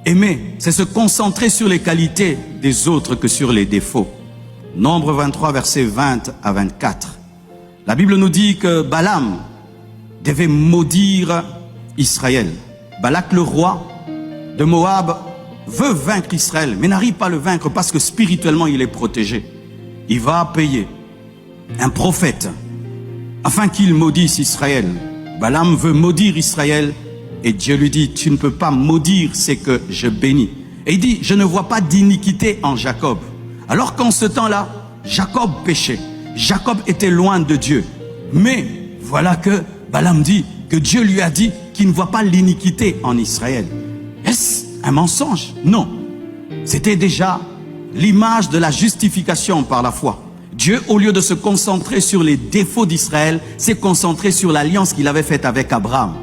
Aimer, c'est se concentrer sur les qualités des autres que sur les défauts. Nombre 23, versets 20 à 24. La Bible nous dit que Balaam devait maudire Israël. Balak, le roi de Moab, veut vaincre Israël, mais n'arrive pas à le vaincre parce que spirituellement il est protégé. Il va payer un prophète afin qu'il maudisse Israël. Balaam veut maudire Israël et Dieu lui dit, tu ne peux pas maudire, c'est que je bénis. Et il dit, je ne vois pas d'iniquité en Jacob. Alors qu'en ce temps-là, Jacob péchait. Jacob était loin de Dieu. Mais voilà que Balaam dit que Dieu lui a dit qu'il ne voit pas l'iniquité en Israël. Est-ce un mensonge? Non. C'était déjà l'image de la justification par la foi. Dieu, au lieu de se concentrer sur les défauts d'Israël, s'est concentré sur l'alliance qu'il avait faite avec Abraham.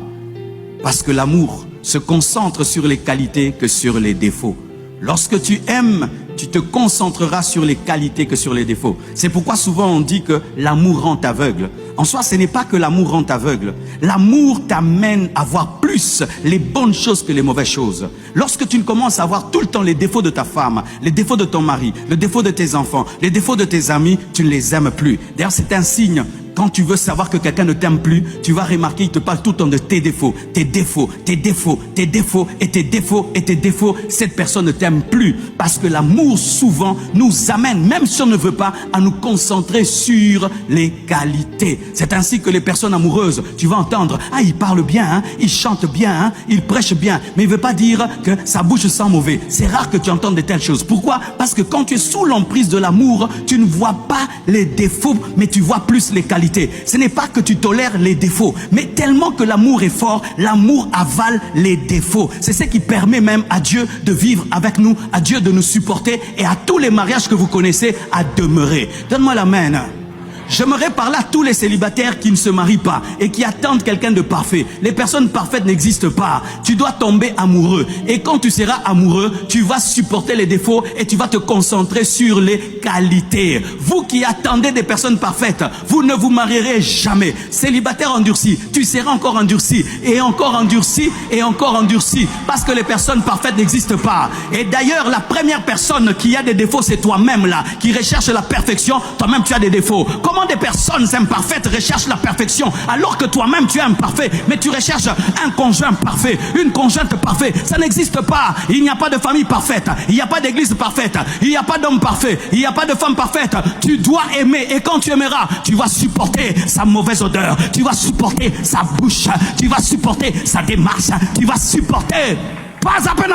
Parce que l'amour se concentre sur les qualités que sur les défauts. Lorsque tu aimes, tu te concentreras sur les qualités que sur les défauts. C'est pourquoi souvent on dit que l'amour rend aveugle. En soi, ce n'est pas que l'amour rend aveugle. L'amour t'amène à voir plus les bonnes choses que les mauvaises choses. Lorsque tu commences à voir tout le temps les défauts de ta femme, les défauts de ton mari, les défauts de tes enfants, les défauts de tes amis, tu ne les aimes plus. D'ailleurs, c'est un signe. Quand tu veux savoir que quelqu'un ne t'aime plus, tu vas remarquer qu'il te parle tout le temps de tes défauts, tes défauts, tes défauts, tes défauts et tes défauts et tes défauts. Cette personne ne t'aime plus parce que l'amour souvent nous amène, même si on ne veut pas, à nous concentrer sur les qualités. C'est ainsi que les personnes amoureuses, tu vas entendre, ah, il parle bien, hein, il chante bien, hein, il prêche bien, mais il ne veut pas dire que sa bouche sent mauvais. C'est rare que tu entendes de telles choses. Pourquoi? Parce que quand tu es sous l'emprise de l'amour, tu ne vois pas les défauts, mais tu vois plus les qualités. Ce n'est pas que tu tolères les défauts, mais tellement que l'amour est fort, l'amour avale les défauts. C'est ce qui permet même à Dieu de vivre avec nous, à Dieu de nous supporter et à tous les mariages que vous connaissez à demeurer. Donne-moi l'amen. J'aimerais parler à tous les célibataires qui ne se marient pas et qui attendent quelqu'un de parfait. Les personnes parfaites n'existent pas. Tu dois tomber amoureux. Et quand tu seras amoureux, tu vas supporter les défauts et tu vas te concentrer sur les qualités. Vous qui attendez des personnes parfaites, vous ne vous marierez jamais. Célibataire endurci, tu seras encore endurci et encore endurci et encore endurci parce que les personnes parfaites n'existent pas. Et d'ailleurs, la première personne qui a des défauts, c'est toi-même là, qui recherche la perfection. Toi-même, tu as des défauts. Comment des personnes imparfaites recherchent la perfection alors que toi-même tu es imparfait, mais tu recherches un conjoint parfait, une conjointe parfaite? Ça n'existe pas. Il n'y a pas de famille parfaite, il n'y a pas d'église parfaite, il n'y a pas d'homme parfait, il n'y a pas de femme parfaite. Tu dois aimer et quand tu aimeras, tu vas supporter sa mauvaise odeur, tu vas supporter sa bouche, tu vas supporter sa démarche, tu vas supporter pas à peine